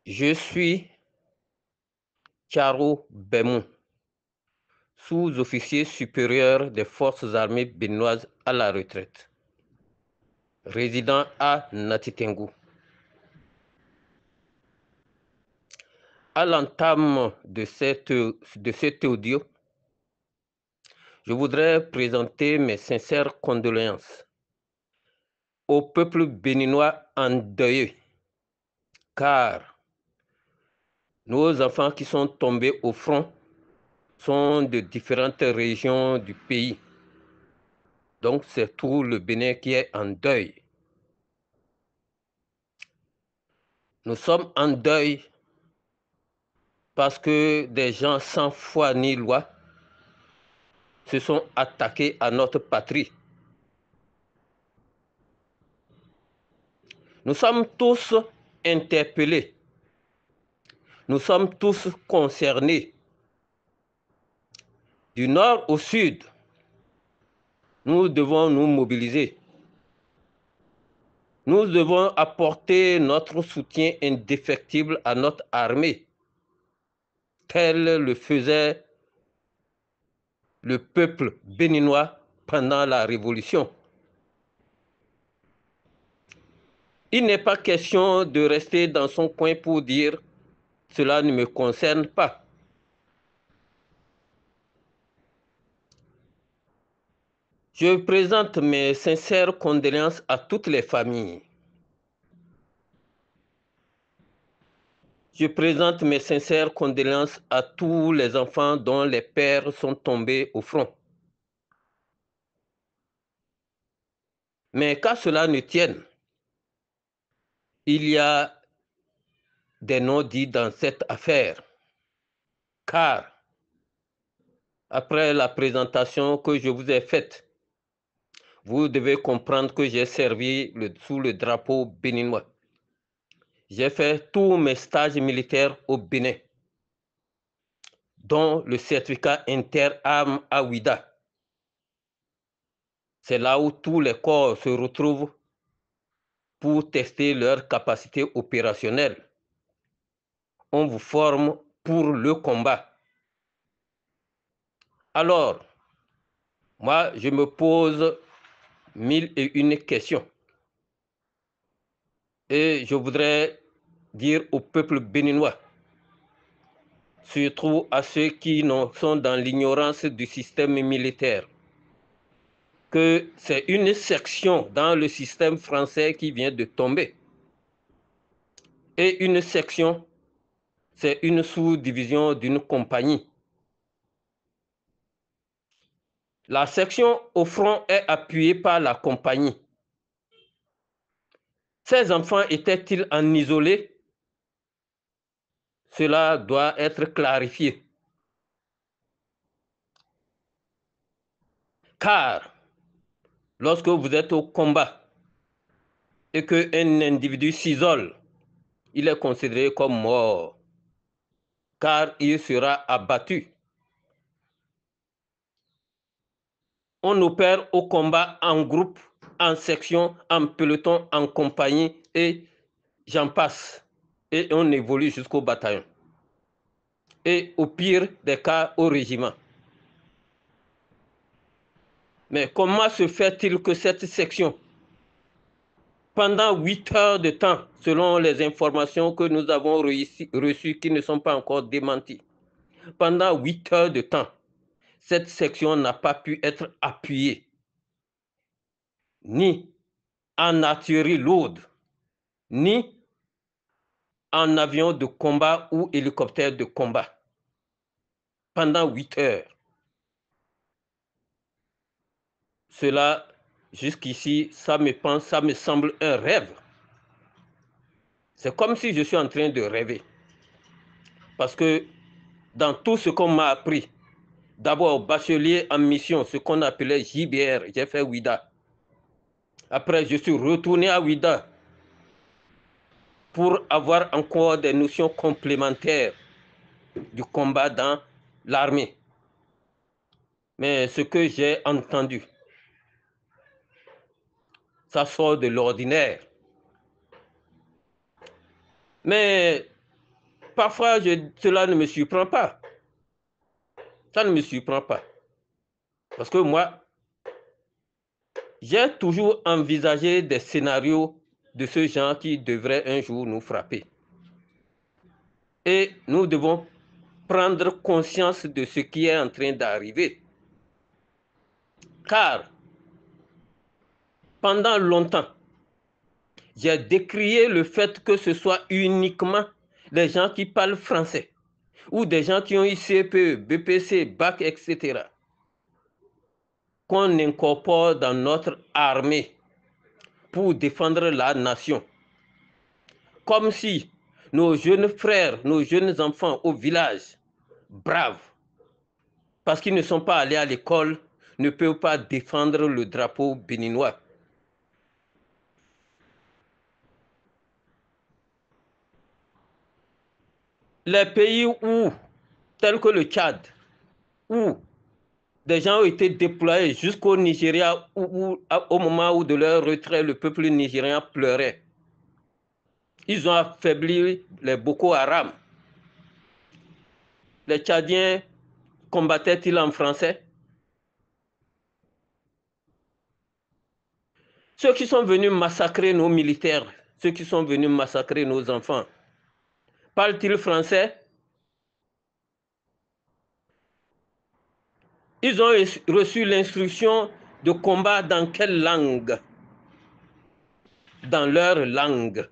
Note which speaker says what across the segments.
Speaker 1: Je suis Thiaro Bemou, sous-officier supérieur des forces armées béninoises à la retraite, résident à Natitengu. À l'entame de cet audio, je voudrais présenter mes sincères condoléances au peuple béninois endeuillé, car nos enfants qui sont tombés au front sont de différentes régions du pays. Donc c'est tout le Bénin qui est en deuil. Nous sommes en deuil parce que des gens sans foi ni loi se sont attaqués à notre patrie. Nous sommes tous interpellés. Nous sommes tous concernés. Du nord au sud, nous devons nous mobiliser. Nous devons apporter notre soutien indéfectible à notre armée, tel le faisait le peuple béninois pendant la Révolution. Il n'est pas question de rester dans son coin pour dire « cela ne me concerne pas ». Je présente mes sincères condoléances à toutes les familles. Je présente mes sincères condoléances à tous les enfants dont les pères sont tombés au front. Mais qu'à cela ne tienne, il y a des non-dits dans cette affaire, car après la présentation que je vous ai faite, vous devez comprendre que j'ai servi sous le drapeau béninois. J'ai fait tous mes stages militaires au Bénin, dont le certificat inter-armes à Ouida. C'est là où tous les corps se retrouvent pour tester leur capacité opérationnelle. On vous forme pour le combat. Alors, moi, je me pose 1001 questions. Et je voudrais dire au peuple béninois, surtout à ceux qui sont dans l'ignorance du système militaire, que c'est une section dans le système français qui vient de tomber. Et une section, c'est une sous-division d'une compagnie. La section au front est appuyée par la compagnie. Ces enfants étaient-ils en isolé? Cela doit être clarifié. Car lorsque vous êtes au combat et qu'un individu s'isole, il est considéré comme mort, car il sera abattu. On opère au combat en groupe, en section, en peloton, en compagnie, et j'en passe. Et on évolue jusqu'au bataillon. Et au pire des cas, au régiment. Mais comment se fait-il que cette section, pendant 8 heures de temps, selon les informations que nous avons reçues qui ne sont pas encore démenties, pendant 8 heures de temps, cette section n'a pas pu être appuyée, ni en artillerie lourde, ni en avion de combat ou hélicoptère de combat, pendant 8 heures. Cela, jusqu'ici, ça me semble un rêve. C'est comme si je suis en train de rêver. Parce que dans tout ce qu'on m'a appris, d'abord bachelier en mission, ce qu'on appelait JBR, j'ai fait Ouida. Après, je suis retourné à Ouida pour avoir encore des notions complémentaires du combat dans l'armée. Mais ce que j'ai entendu, ça sort de l'ordinaire. Mais Parfois, cela ne me surprend pas. Ça ne me surprend pas. Parce que moi, j'ai toujours envisagé des scénarios de ce genre qui devraient un jour nous frapper. Et nous devons prendre conscience de ce qui est en train d'arriver. Car, pendant longtemps, j'ai décrié le fait que ce soit uniquement les gens qui parlent français ou des gens qui ont eu CPE, BPC, Bac, etc. qu'on incorpore dans notre armée pour défendre la nation. Comme si nos jeunes frères, nos jeunes enfants au village, braves, parce qu'ils ne sont pas allés à l'école, ne peuvent pas défendre le drapeau béninois. Les pays où, tels que le Tchad, où des gens ont été déployés jusqu'au Nigeria, où, au moment où de leur retrait, le peuple nigérien pleurait. Ils ont affaibli les Boko Haram. Les Tchadiens combattaient-ils en français? Ceux qui sont venus massacrer nos militaires, ceux qui sont venus massacrer nos enfants, parlent-ils français? Ils ont reçu l'instruction de combat dans quelle langue? Dans leur langue.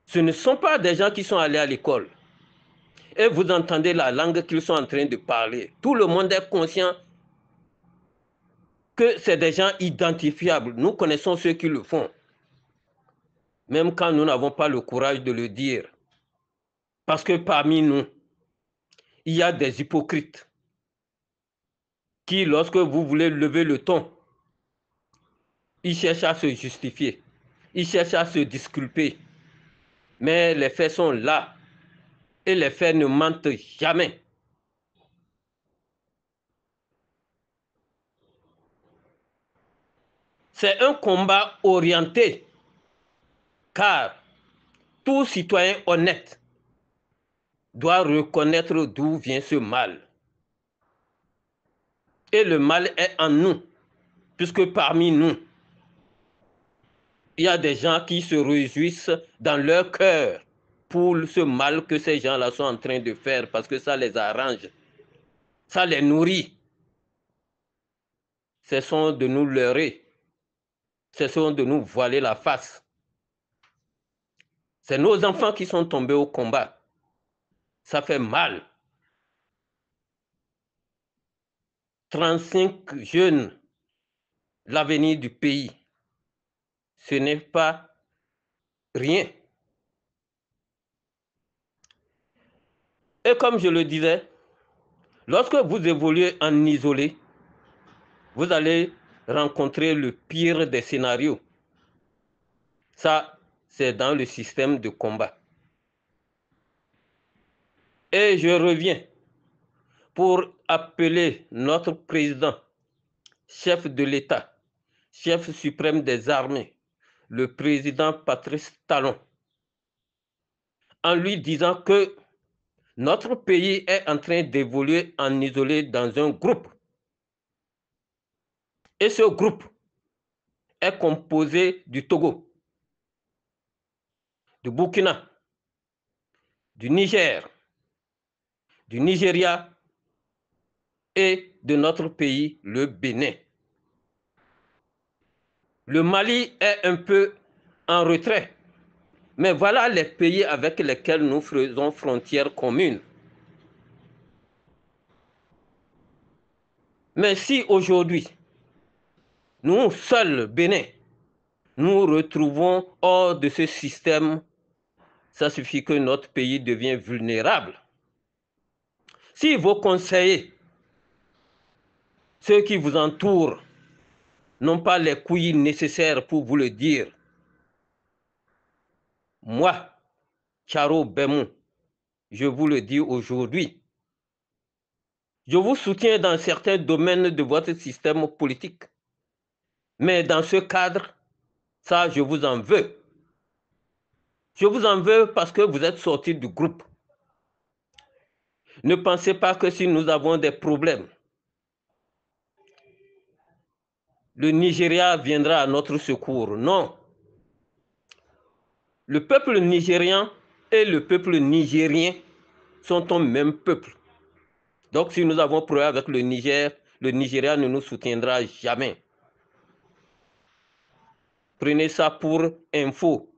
Speaker 1: Ce ne sont pas des gens qui sont allés à l'école. Et vous entendez la langue qu'ils sont en train de parler. Tout le monde est conscient que c'est des gens identifiables. Nous connaissons ceux qui le font. Même quand nous n'avons pas le courage de le dire. Parce que parmi nous, il y a des hypocrites qui, lorsque vous voulez lever le ton, ils cherchent à se justifier. Ils cherchent à se disculper. Mais les faits sont là. Et les faits ne mentent jamais. C'est un combat orienté, car tout citoyen honnête doit reconnaître d'où vient ce mal. Et le mal est en nous, puisque parmi nous, il y a des gens qui se réjouissent dans leur cœur pour ce mal que ces gens-là sont en train de faire, parce que ça les arrange, ça les nourrit. Cessons de nous leurrer, cessons de nous voiler la face. C'est nos enfants qui sont tombés au combat. Ça fait mal. 35 jeunes, l'avenir du pays. Ce n'est pas rien. Et comme je le disais, lorsque vous évoluez en isolé, vous allez rencontrer le pire des scénarios. Ça, c'est dans le système de combat. Et je reviens pour appeler notre président, chef de l'État, chef suprême des armées, le président Patrice Talon, en lui disant que notre pays est en train d'évoluer en isolé dans un groupe. Et ce groupe est composé du Togo, du Burkina, du Niger, du Nigeria et de notre pays, le Bénin. Le Mali est un peu en retrait, mais voilà les pays avec lesquels nous faisons frontière commune. Mais si aujourd'hui, nous seuls, Bénin, nous retrouvons hors de ce système, ça suffit que notre pays devient vulnérable. Si vos conseillers, ceux qui vous entourent, n'ont pas les couilles nécessaires pour vous le dire, moi, Charo Bemou, je vous le dis aujourd'hui, je vous soutiens dans certains domaines de votre système politique. Mais dans ce cadre, ça, je vous en veux. Je vous en veux parce que vous êtes sortis du groupe. Ne pensez pas que si nous avons des problèmes, le Nigeria viendra à notre secours. Non. Le peuple nigérian et le peuple nigérien sont un même peuple. Donc si nous avons problème avec le Niger, le Nigeria ne nous soutiendra jamais. Prenez ça pour info.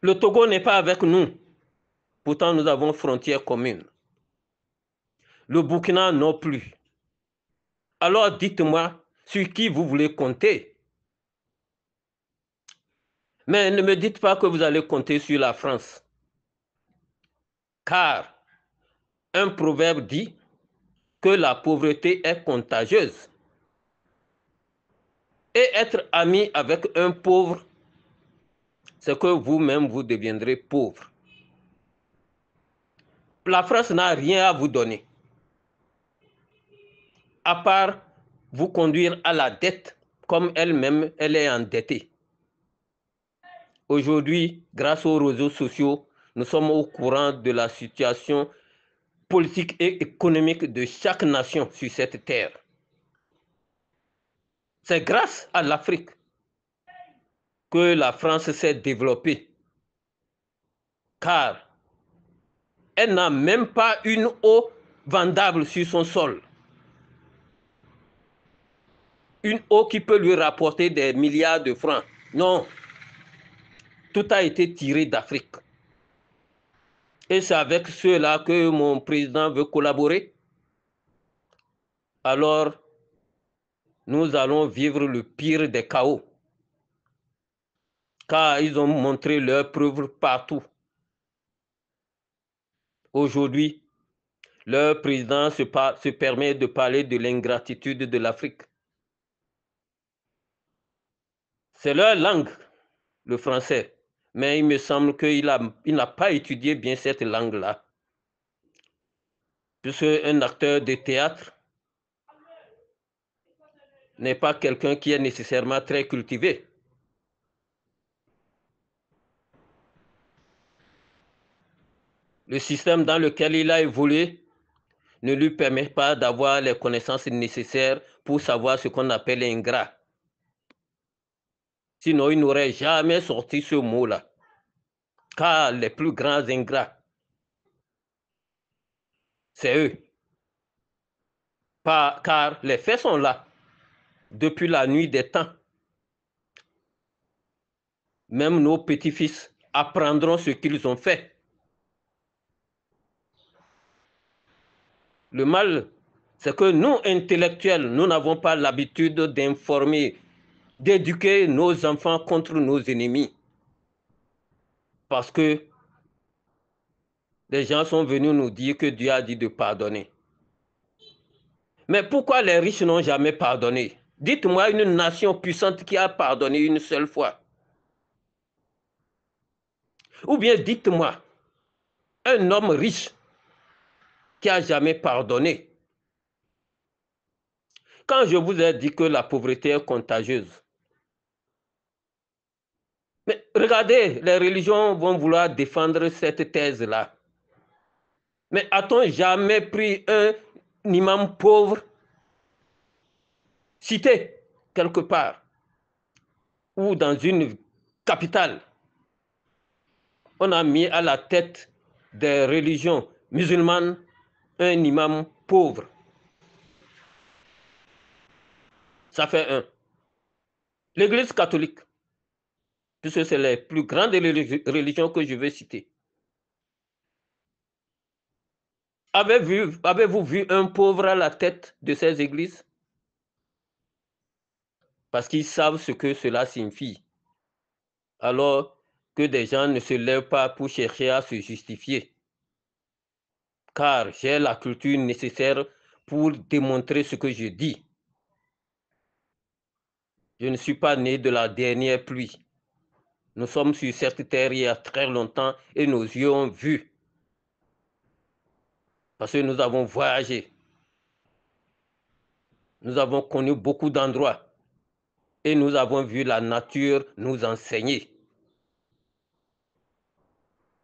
Speaker 1: Le Togo n'est pas avec nous. Pourtant, nous avons frontière commune. Le Burkina non plus. Alors dites-moi sur qui vous voulez compter. Mais ne me dites pas que vous allez compter sur la France. Car un proverbe dit que la pauvreté est contagieuse. Et être ami avec un pauvre, c'est que vous-même vous deviendrez pauvre. La France n'a rien à vous donner, à part vous conduire à la dette, comme elle-même, elle est endettée. Aujourd'hui, grâce aux réseaux sociaux, nous sommes au courant de la situation politique et économique de chaque nation sur cette terre. C'est grâce à l'Afrique que la France s'est développée, car elle n'a même pas une eau vendable sur son sol. Une eau qui peut lui rapporter des milliards de francs. Non, tout a été tiré d'Afrique. Et c'est avec ceux-là que mon président veut collaborer. Alors, nous allons vivre le pire des chaos. Car ils ont montré leurs preuves partout. Aujourd'hui, leur président se permet de parler de l'ingratitude de l'Afrique. C'est leur langue, le français. Mais il me semble qu'il n'a pas étudié bien cette langue-là. Puisque un acteur de théâtre n'est pas quelqu'un qui est nécessairement très cultivé. Le système dans lequel il a évolué ne lui permet pas d'avoir les connaissances nécessaires pour savoir ce qu'on appelle ingrat. Sinon, il n'aurait jamais sorti ce mot-là. Car les plus grands ingrats, c'est eux. Car les faits sont là, depuis la nuit des temps. Même nos petits-fils apprendront ce qu'ils ont fait. Le mal, c'est que nous, intellectuels, nous n'avons pas l'habitude d'informer, d'éduquer nos enfants contre nos ennemis. Parce que les gens sont venus nous dire que Dieu a dit de pardonner. Mais pourquoi les riches n'ont jamais pardonné? Dites-moi une nation puissante qui a pardonné une seule fois. Ou bien dites-moi un homme riche qui a jamais pardonné. Quand je vous ai dit que la pauvreté est contagieuse, mais regardez, les religions vont vouloir défendre cette thèse-là. Mais a-t-on jamais pris un imam pauvre cité quelque part ou dans une capitale? On a mis à la tête des religions musulmanes un imam pauvre. Ça fait un. L'Église catholique, puisque c'est les plus grandes religions que je vais citer. Avez-vous vu un pauvre à la tête de ces églises? Parce qu'ils savent ce que cela signifie. Alors que des gens ne se lèvent pas pour chercher à se justifier. Car j'ai la culture nécessaire pour démontrer ce que je dis. Je ne suis pas né de la dernière pluie. Nous sommes sur cette terre il y a très longtemps et nos yeux ont vu. Parce que nous avons voyagé. Nous avons connu beaucoup d'endroits. et nous avons vu la nature nous enseigner.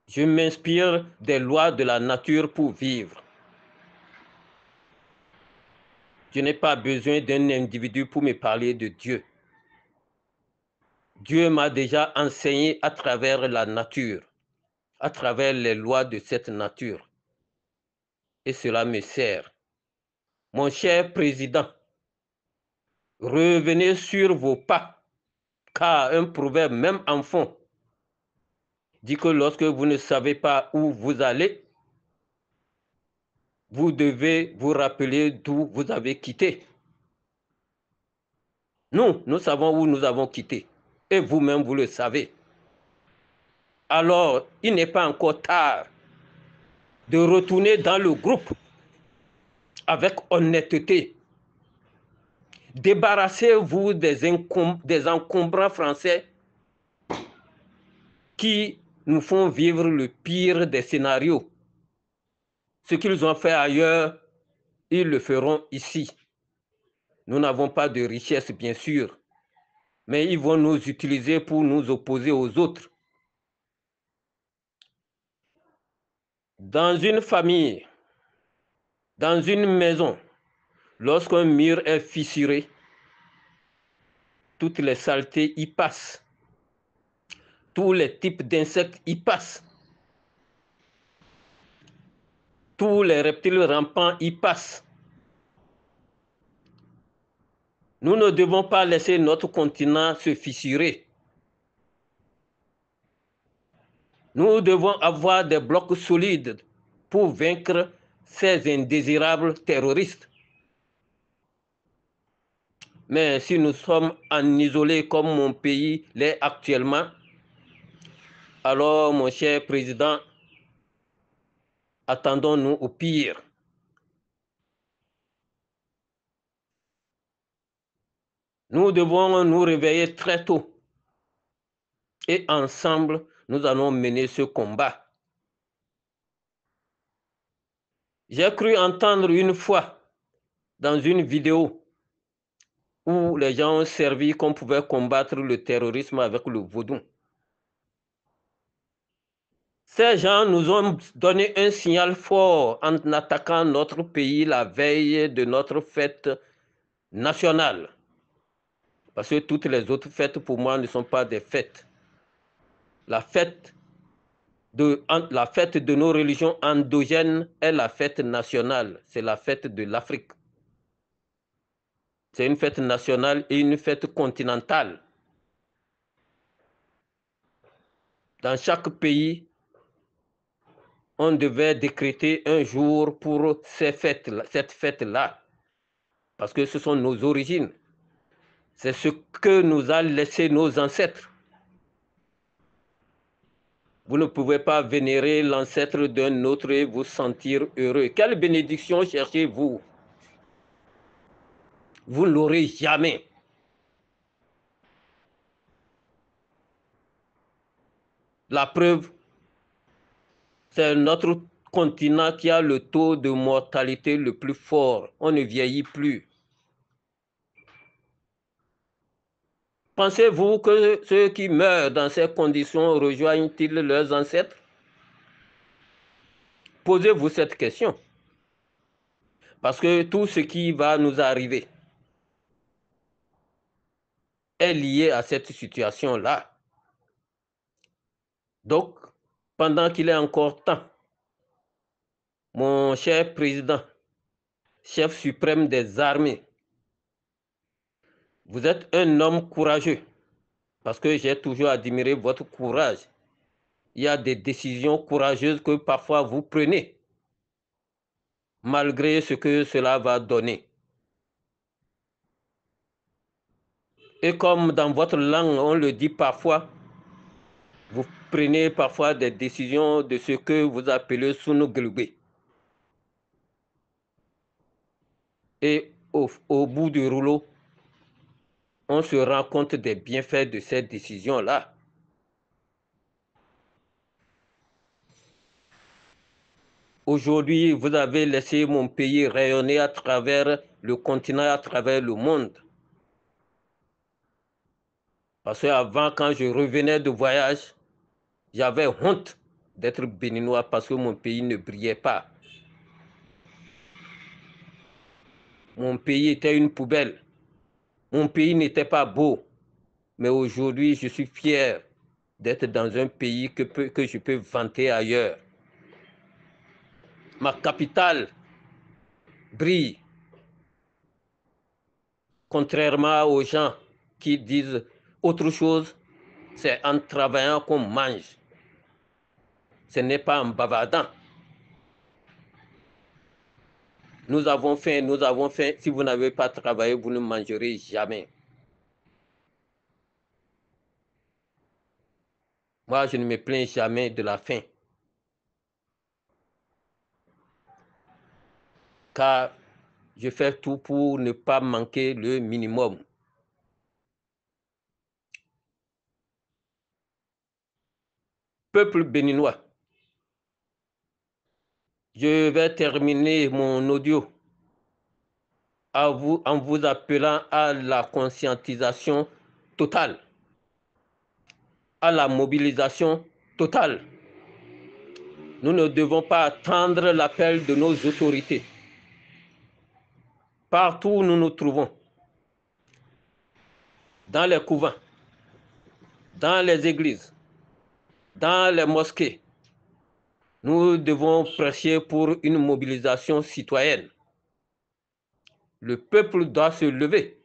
Speaker 1: Je m'inspire des lois de la nature pour vivre. Je n'ai pas besoin d'un individu pour me parler de Dieu. Dieu m'a déjà enseigné à travers la nature, à travers les lois de cette nature. Et cela me sert. Mon cher président, revenez sur vos pas, car un proverbe, même enfant, dit que lorsque vous ne savez pas où vous allez, vous devez vous rappeler d'où vous avez quitté. Nous savons où nous avons quitté. Et vous-même, vous le savez. Alors, il n'est pas encore tard de retourner dans le groupe avec honnêteté. Débarrassez-vous des encombrants français qui nous font vivre le pire des scénarios. Ce qu'ils ont fait ailleurs, ils le feront ici. Nous n'avons pas de richesse, bien sûr, mais ils vont nous utiliser pour nous opposer aux autres. Dans une famille, dans une maison, lorsqu'un mur est fissuré, toutes les saletés y passent. Tous les types d'insectes y passent. Tous les reptiles rampants y passent. Nous ne devons pas laisser notre continent se fissurer. Nous devons avoir des blocs solides pour vaincre ces indésirables terroristes. Mais si nous sommes en isolé comme mon pays l'est actuellement, alors, mon cher président, attendons-nous au pire. Nous devons nous réveiller très tôt et ensemble, nous allons mener ce combat. J'ai cru entendre une fois dans une vidéo où les gens ont servi qu'on pouvait combattre le terrorisme avec le vaudou. Ces gens nous ont donné un signal fort en attaquant notre pays la veille de notre fête nationale. Parce que toutes les autres fêtes, pour moi, ne sont pas des fêtes. La fête de nos religions endogènes est la fête nationale. C'est la fête de l'Afrique. C'est une fête nationale et une fête continentale. Dans chaque pays, on devait décréter un jour pour cette fête-là. Parce que ce sont nos origines. C'est ce que nous a laissé nos ancêtres. Vous ne pouvez pas vénérer l'ancêtre d'un autre et vous sentir heureux. Quelle bénédiction cherchez-vous? Vous ne l'aurez jamais. La preuve, c'est notre continent qui a le taux de mortalité le plus fort. On ne vieillit plus. Pensez-vous que ceux qui meurent dans ces conditions rejoignent-ils leurs ancêtres? Posez-vous cette question. Parce que tout ce qui va nous arriver est lié à cette situation-là. Donc, pendant qu'il est encore temps, mon cher président, chef suprême des armées, vous êtes un homme courageux, parce que j'ai toujours admiré votre courage. Il y a des décisions courageuses que parfois vous prenez, malgré ce que cela va donner. Et comme dans votre langue, on le dit parfois, vous prenez parfois des décisions de ce que vous appelez Sunugulbe. Et au bout du rouleau, on se rend compte des bienfaits de ces décisions-là. Aujourd'hui, vous avez laissé mon pays rayonner à travers le continent, à travers le monde. Parce qu'avant, quand je revenais de voyage, j'avais honte d'être béninois parce que mon pays ne brillait pas. Mon pays était une poubelle. Mon pays n'était pas beau. Mais aujourd'hui, je suis fier d'être dans un pays que je peux vanter ailleurs. Ma capitale brille, contrairement aux gens qui disent autre chose, c'est en travaillant qu'on mange. Ce n'est pas en bavardant. Nous avons faim. Si vous n'avez pas travaillé, vous ne mangerez jamais. Moi, je ne me plains jamais de la faim. Car je fais tout pour ne pas manquer le minimum. Peuple béninois, je vais terminer mon audio en vous appelant à la conscientisation totale, à la mobilisation totale. Nous ne devons pas attendre l'appel de nos autorités. Partout où nous nous trouvons, dans les couvents, dans les églises, dans les mosquées, nous devons prêcher pour une mobilisation citoyenne. Le peuple doit se lever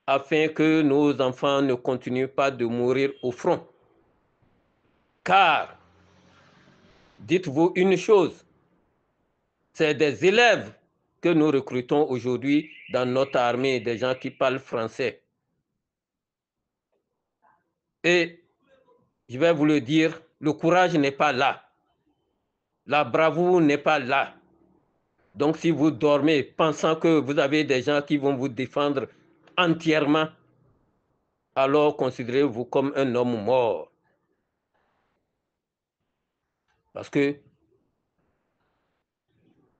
Speaker 1: afin que nos enfants ne continuent pas de mourir au front. Car, dites-vous une chose, c'est des élèves que nous recrutons aujourd'hui dans notre armée, des gens qui parlent français. Et je vais vous le dire, le courage n'est pas là. La bravoure n'est pas là. Donc si vous dormez pensant que vous avez des gens qui vont vous défendre entièrement, alors considérez-vous comme un homme mort. Parce que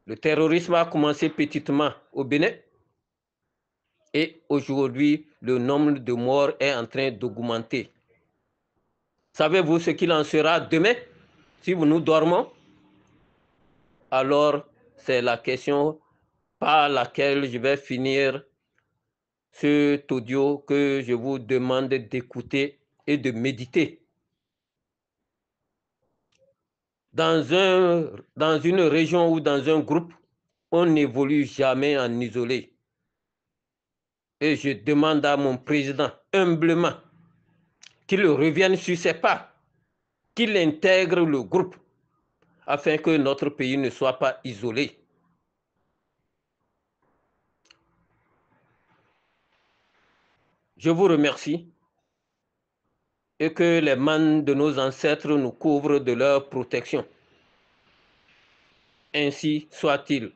Speaker 1: le terrorisme a commencé petitement au Bénin et aujourd'hui, le nombre de morts est en train d'augmenter. Savez-vous ce qu'il en sera demain si nous dormons? Alors, c'est la question par laquelle je vais finir cet audio que je vous demande d'écouter et de méditer. Dans une région ou dans un groupe, on n'évolue jamais en isolé. Et je demande à mon président humblement qu'il revienne sur ses pas, qu'il intègre le groupe afin que notre pays ne soit pas isolé. Je vous remercie et que les mains de nos ancêtres nous couvrent de leur protection. Ainsi soit-il.